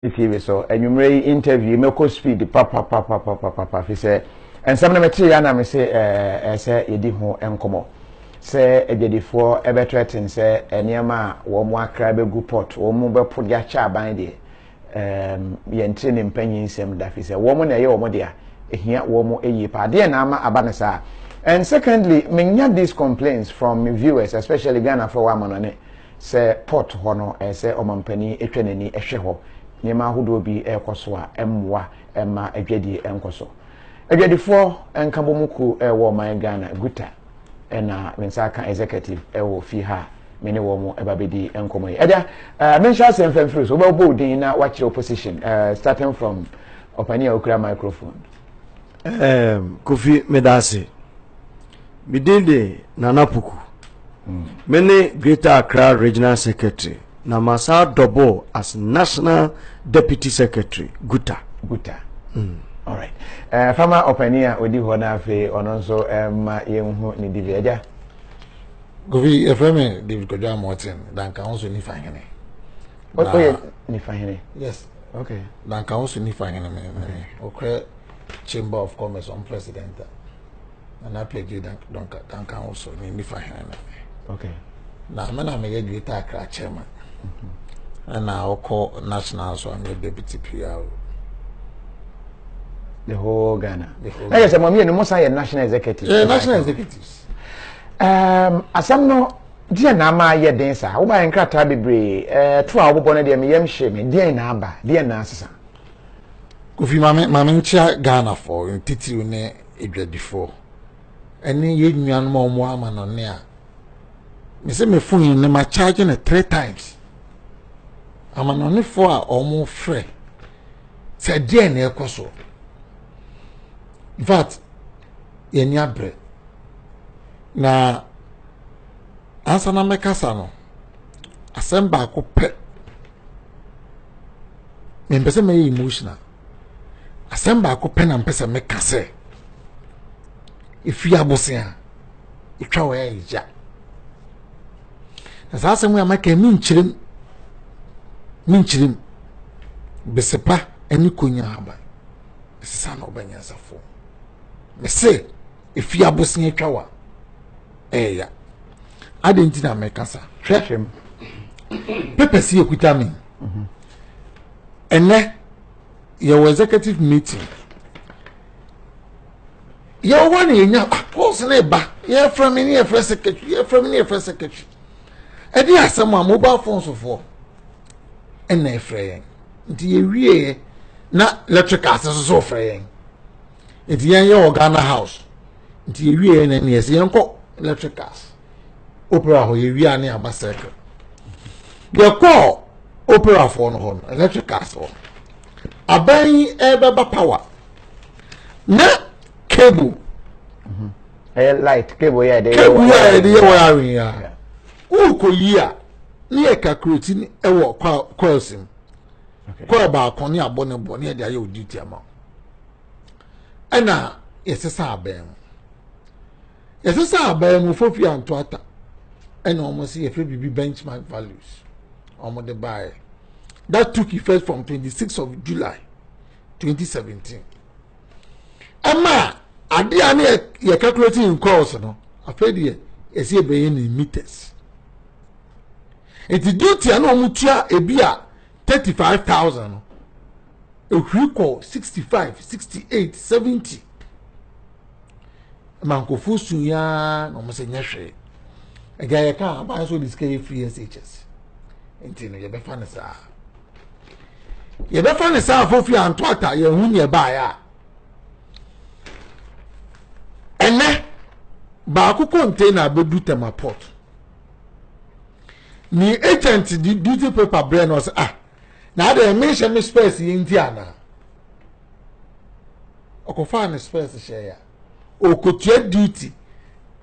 TV so enyumre interview me ko speed papa fi say ensam na meti ya na me say yedi ho enkomo say ededifo ebe threaten say eniema wo mo akra be gu port wo mo be po dia cha ban de ye ntire ne mpanyin nsem da fi say wo mo na ye wo mo dia ehia wo mo eyi pa de na ama aba ne sa. And secondly, menya these complaints from viewers, especially Ghana for woman say port hono say omampani etwenani ehwe ho nyema ahodo bi ekoso a emwa ema adwadi enkoso adwadifo enkabomuku ewo man Ghana guta na mensaka executive ewo fi ha mene wo mo ebabedi enkomo eda mensha sem femfiri so obo din na watch opposition starting from opania okura microphone. Kofi Medase Bidinde Nanapuku many Greater Accra Regional Secretary Namasa Dobo as National Deputy Secretary Guta. All right. Fama openia odi ho na fe ononso ma yenhu ni diviaja. Govi efeme David Kodja Martin dan kan so ni fahene. Oye ni fahene. Yes. Okay. Dan kan so ni fahene me. Okay. Chamber of Commerce on president. And I pledge dan kan so ni fahene. Okay. Na me na me Greater Accra chairman. And now call national so I'm the deputy PR. The whole Ghana. I guess I'm no most national executive. National executives. Asam no dia na ma ye den sa. Wo ba enkrata bebre to a wo bo na dia me yam hye me dia na aba, dia na asesa. Kofi mame nchia Ghana for ntiti ne edwadifo. Ene ye nnuan ma omo ama no ne a. Me say me phone ne ma charge ne 3 times. Ama no ne for a omo frɛ. Say dia na ekoso. In fact, yeni abre na ansa na mekasa no asem ba ko pe me mpese me emotional asem ba ko pe na mpese me kase ifi abosia itwa wa ya na sa asem ya maka min chirim besepa eni konya haba sisa na obanya safo me say if you abosin twawa ya adenti na mekasa hwehwem pepesi ekuta me ene your executive meeting your one enya pose na ba ye from me ye first secretary ye from me ye first secretary e dey asema mobile phones for ena efre nti ye wie na electrical access so frɛ enti yen ye Ghana house nti ye wie na ne yesi yenko electricals opera ho ye wie ani aba circle ye call opera for no ho electricals ho aban baba power na cable light cable ya de wiring ya ukoyia ni e calculate ni ewo coilsim kwa ba akoni abonebo ne dia ye duty ama ena yesesa aben fofi antoata ena almost ye free BB benchmark values almost the buy that took effect from 26th of July 2017 ama ade ani ye calculating in course no afedi ye be in meters it duty ana omutua ebia 35,000 a recall 65 68 70 manko fusu ya no mo se nyehwe ega ye ka ba so diske free SHS enti no ye be fa ne sa fofi antota ye hu ne ba ya ene ba ku container bedu tema port ni agent di duty paper brain was na dey mention me space yinti ana okofa ne space share okotua duty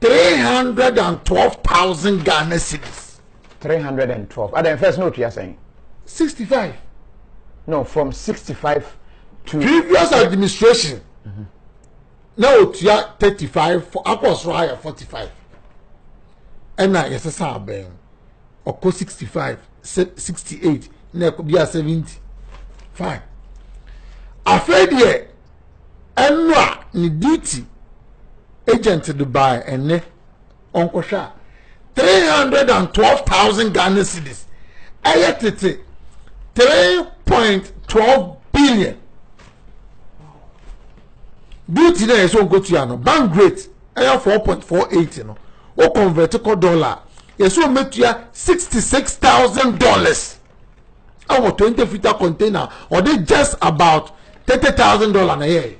312,000 Ghana cedis 312 at the first note you are saying 65 no from 65 to previous administration now otua 35 for akos higher 45 and na yesesa aben oko 65 68 na ko bia 70 fine afraid here enwa ni duty agent Dubai ene onkosha 312,000 Ghana cedis ayetete 3.12 billion duty na yeso nkotu ya no bank rate aya 4.48 no o convert ko dollar yeso metua $66,000 our 20-footer container or they just about $30,000 na year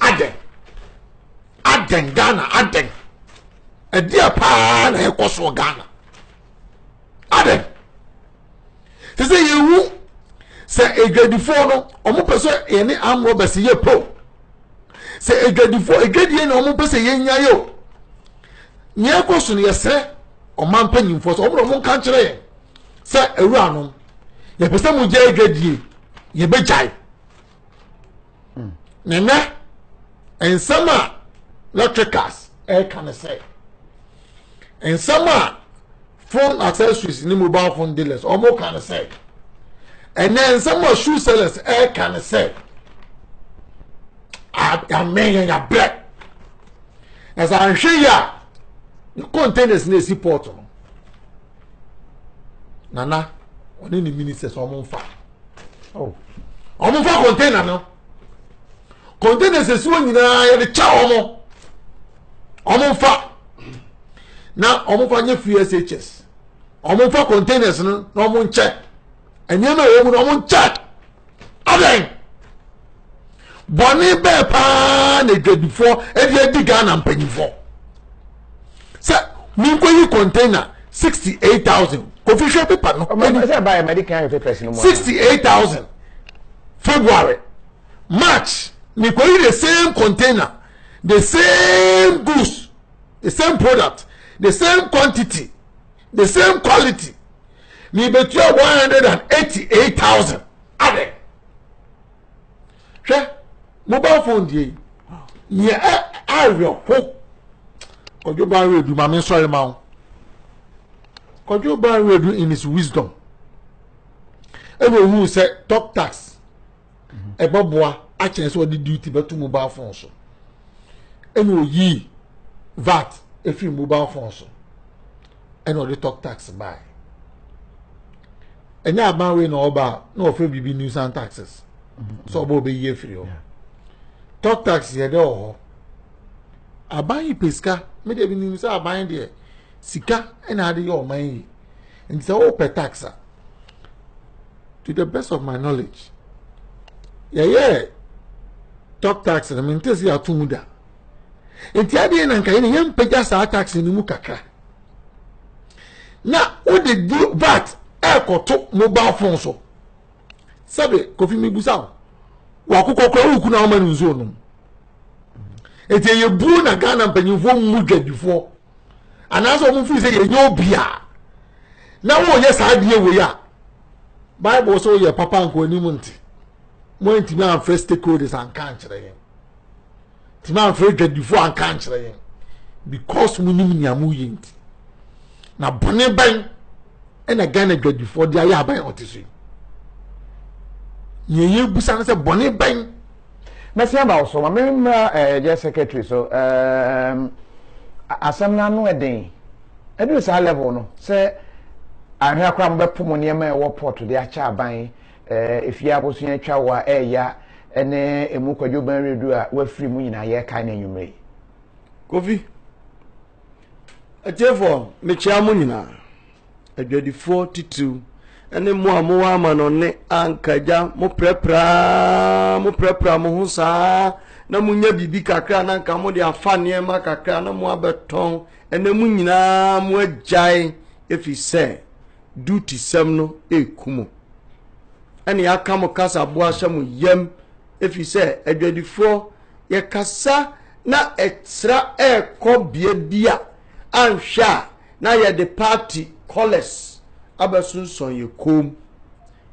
aden Ghana aden a dear pa na ekoso Ghana aden say you say egredifo no omo pese ene amro bese ye po say egredifo egredie na omo pese ye nya yo nye ekoso no yese oman panyimfo so omo mo kan kire say ewura no ye pese mu je egredie ye bejai nene ensama electricals can say ensama phone accessories ni mobile phone dealers omo can say and then some shoe sellers can say I mean ya black as I share ya containers na si port no nana oni ni ministers omo fa omo fa container no containers esi wonyina ya de cha omo fa na omo fa nye free SHS omo fa containers no na omo nche enyema ye mu na omo nche aden boni be pa na gedifo e de diga na mpanyifo se mi ko yi container 68,000 official paper no say buy medical papers no more 68,000 February March me ko the same container, the same goods, the same product, the same quantity, the same quality. Me bet you 188,000. Ade. She mobile phone dey. Yeah, I will hope. Kojo ba we do mama sorry ma. Kojo ba we do in his wisdom. Every who say top tax. Eboboa actually so the duty but to mobile phone so eno yi VAT if you mobile phone so eno the talk tax buy enya ban we no oba no ofe bibi news and taxes so obo be ye free o talk tax ye de o aban peska me de bi news aban de sika ena de your man yi and say o per tax to the best of my knowledge yeah top tax na mentesi ya tumuda enti ade na nka ye yem pega sa tax ni mu kakra na o de VAT ekoto mobile phone so sabe kofi mi busa wa kokokora uku na o manu nzo no enti ye bu na Ghana mpanyimfo mu dwadifo anaso mo fi se ye nyo bia na wo ye sa de we ya Bible so ye papa nko ni mu nti mo ntimi an first stakeholders an kan kire yen ntimi an first dwadifo an kan kire yen because mo nim nyamu yinti na bone ban ena Ghana dwadifo dia ya ban otisu ye busa na se bone ban na se ba so ma je secretary so asem na no eden edu sa level no se ahwe akwa mbe pomo ne ma e wo port de acha aban if you abosu ya twa wa ya ene emu kwadwo ban redu a wa free mu nyina ye kan na nwumre Kofi atefo me chia mu nyina adwadi 42 ene mu amowa ama no ne ankaja mo prepra mo ho saa na munya bibi kakra na nka mo de afa ne ma kakra na mo abeton ene mu nyina mo agyan efi se duty sem no ekumo ene yakamo kasa boa shamu yem efi se adwadifo ye kasa na extra ekobie bia anhwa na ye the party colors abasunson ye kom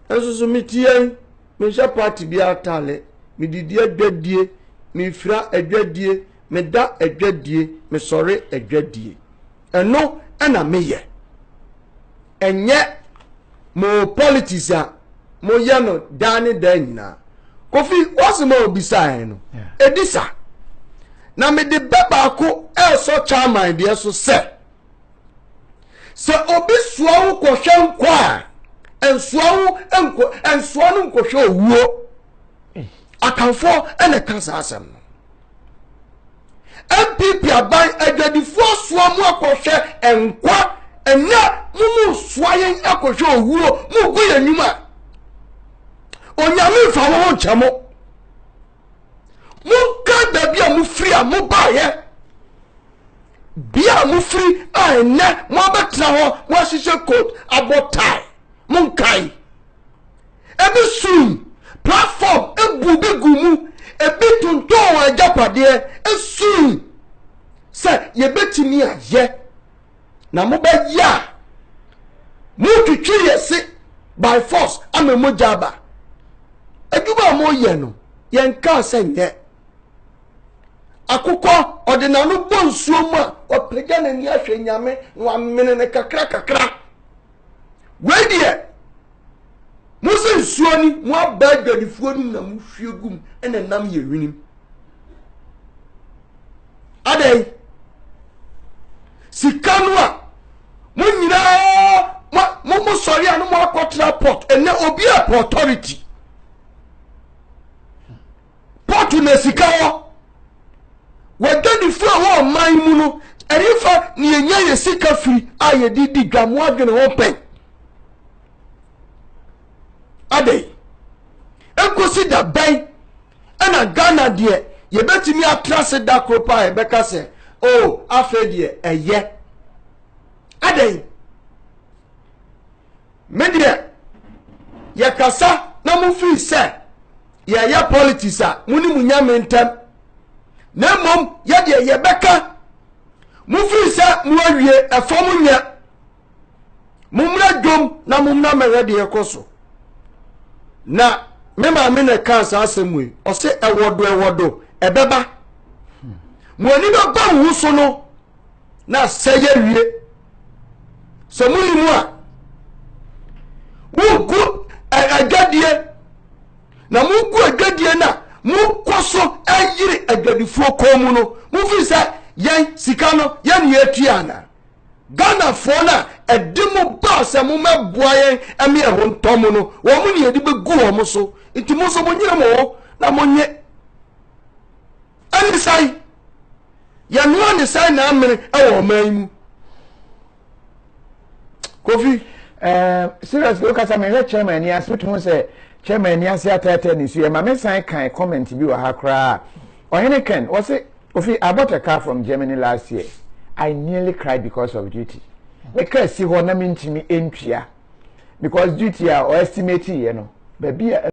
enso mitie me sha party bia tale me didi adwadie me fira adwadie me da adwadie me sore adwadie eno ana meye enye mo politics a mo ye no dane dan nyina Kofi what's mo obisa no edisa na me de beba ko so chairman de so se obi suo wo kohwe nko a ensuo enko ensuo no nkohwe owuo akanfo ene kansa asem no MPP aban adwadifo suo mu akohwe enkwa enya mumu suayen akohwe owuo mu gu yanima onyame fa wo nchamo mu ka da bia mu free a mu baye bia mu free a enne mu abetra ho mu ahihye coat abotai mu kai ebi sun platform ebu begumu ebi tonto wa japade esun se ye betimi aye na mo ba ya mu twitwi yesi by force amemo jaba eduba mo ye no yen ka se nye akukọ odinanu bonsuo mu a opega na ni ahwe nyame wa mene ne kakra we die musin suoni mu abadwadifuo nu na mu hwiegum ene nam ye winim adai sikanu a mu nyina mu sori anu mu akotra port ene obi a authority port na sikawo wadadifuo ho man mu no erifa ni enya ye sika firi a ye didi dwamo adwene ho pen adai enkosi da ban ana Ghana de ye betimi atrase da kropa e beka se oh afa de eye adai media ye kasa na mu fi se ye ya politics a muni munya mentem na mom ye de ye beka mu fi se mu awie efom nya mumra dom na mumna mere de yekoso na mema me na kansa asemwe o se ewodo ebeba mo ani no ba wu so no na seye wie so muni mu a wo gu agadie na mu gu agadie na mu koso ayire agadifuo komu no mu fi sa yen sika no yen ye tuana Ghana for na edimo ba se mo meboa yen ame ehon tomu no wo mu ne edi begu wo mo so nti mo so mo nyire mo na mo nye ani sai ya no ani sai na amene e wo man mu Kofi seriously look at me chairman ni aspeto ho se chairman ni ase atata ni so e ma me sai kan comment bi wa ha kra ohene ken wo se Kofi I bought a car from Germany last year. I nearly cried because of duty. Because see ho na me ntimi entua because duty or estimating, you know. Baby